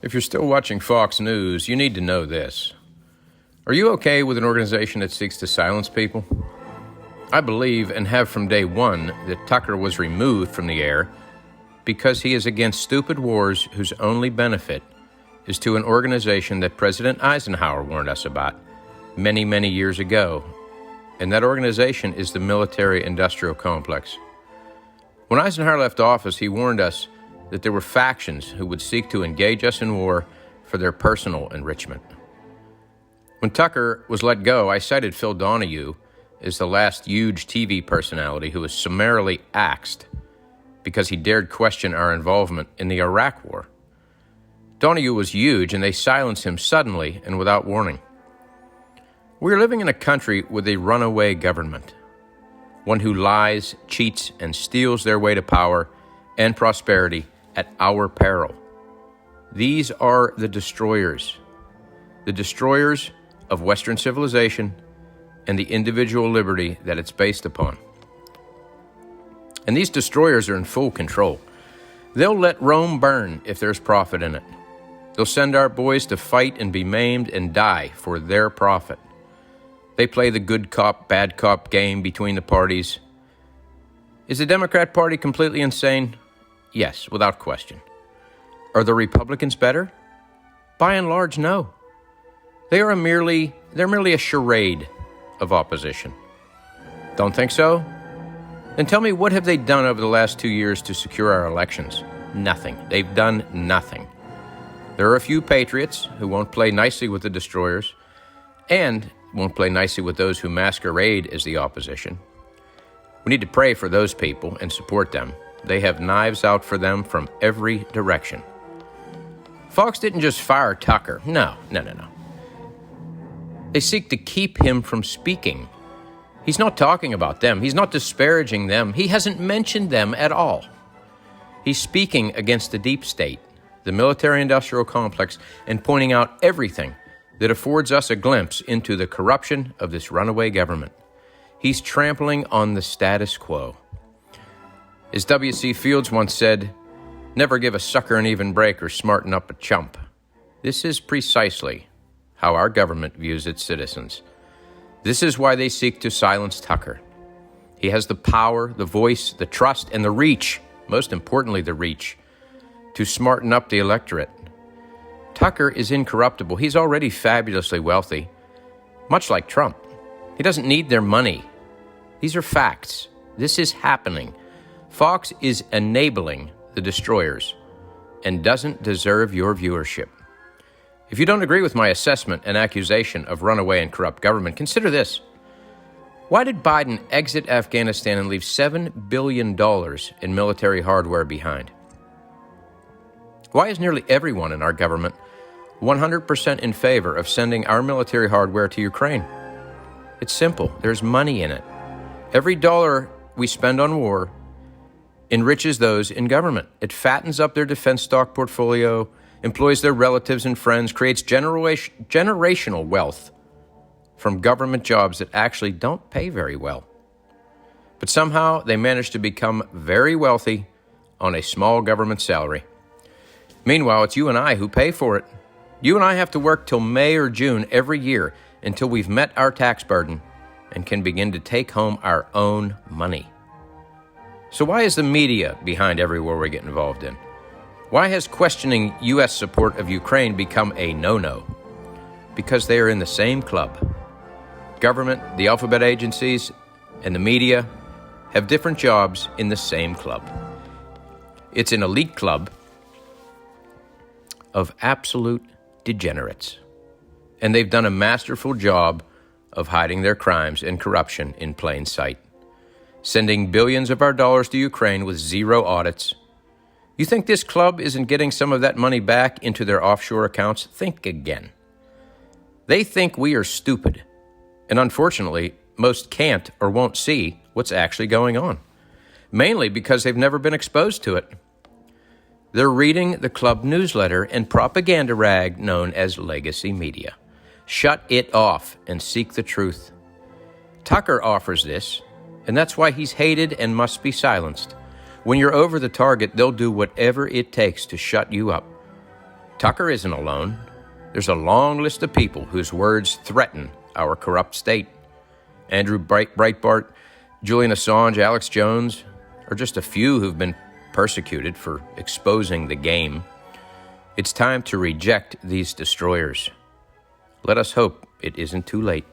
If you're still watching Fox News, you need to know this. Are you okay with an organization that seeks to silence people? I believe, and have from day one, that Tucker was removed from the air because he is against stupid wars whose only benefit is to an organization that President Eisenhower warned us about many, many years ago. And that organization is the military-industrial complex. When Eisenhower left office, he warned us that there were factions who would seek to engage us in war for their personal enrichment. When Tucker was let go, I cited Phil Donahue as the last huge TV personality who was summarily axed because he dared question our involvement in the Iraq War. Donahue was huge, and they silenced him suddenly and without warning. We are living in a country with a runaway government, one who lies, cheats, and steals their way to power and prosperity at our peril. These are the destroyers of Western civilization and the individual liberty that it's based upon. And these destroyers are in full control. They'll let Rome burn if there's profit in it. They'll send our boys to fight and be maimed and die for their profit. They play the good cop, bad cop game between the parties. Is the Democrat Party completely insane? Yes, without question. Are the Republicans better? By and large, no. They're merely a charade of opposition. Don't think so? Then tell me, what have they done over the last 2 years to secure our elections? Nothing. They've done nothing. There are a few patriots who won't play nicely with the destroyers and won't play nicely with those who masquerade as the opposition. We need to pray for those people and support them. They have knives out for them from every direction. Fox didn't just fire Tucker. No. They seek to keep him from speaking. He's not talking about them. He's not disparaging them. He hasn't mentioned them at all. He's speaking against the deep state, the military-industrial complex, and pointing out everything that affords us a glimpse into the corruption of this runaway government. He's trampling on the status quo. As W.C. Fields once said, "Never give a sucker an even break or smarten up a chump." This is precisely how our government views its citizens. This is why they seek to silence Tucker. He has the power, the voice, the trust, and the reach, most importantly the reach, to smarten up the electorate. Tucker is incorruptible. He's already fabulously wealthy, much like Trump. He doesn't need their money. These are facts. This is happening. Fox is enabling the destroyers and doesn't deserve your viewership. If you don't agree with my assessment and accusation of runaway and corrupt government, consider this. Why did Biden exit Afghanistan and leave $7 billion in military hardware behind? Why is nearly everyone in our government 100% in favor of sending our military hardware to Ukraine? It's simple. There's money in it. Every dollar we spend on war enriches those in government. It fattens up their defense stock portfolio, employs their relatives and friends, creates generational wealth from government jobs that actually don't pay very well. But somehow they manage to become very wealthy on a small government salary. Meanwhile, it's you and I who pay for it. You and I have to work till May or June every year until we've met our tax burden and can begin to take home our own money. So why is the media behind every war we get involved in? Why has questioning U.S. support of Ukraine become a no-no? Because they are in the same club. Government, the alphabet agencies, and the media have different jobs in the same club. It's an elite club of absolute degenerates. And they've done a masterful job of hiding their crimes and corruption in plain sight, sending billions of our dollars to Ukraine with zero audits. You think this club isn't getting some of that money back into their offshore accounts? Think again. They think we are stupid, and unfortunately, most can't or won't see what's actually going on, mainly because they've never been exposed to it. They're reading the club newsletter and propaganda rag known as legacy media. Shut it off and seek the truth. Tucker offers this, and that's why he's hated and must be silenced. When you're over the target, they'll do whatever it takes to shut you up. Tucker isn't alone. There's a long list of people whose words threaten our corrupt state. Andrew Breitbart, Julian Assange, Alex Jones are just a few who've been persecuted for exposing the game. It's time to reject these destroyers. Let us hope it isn't too late.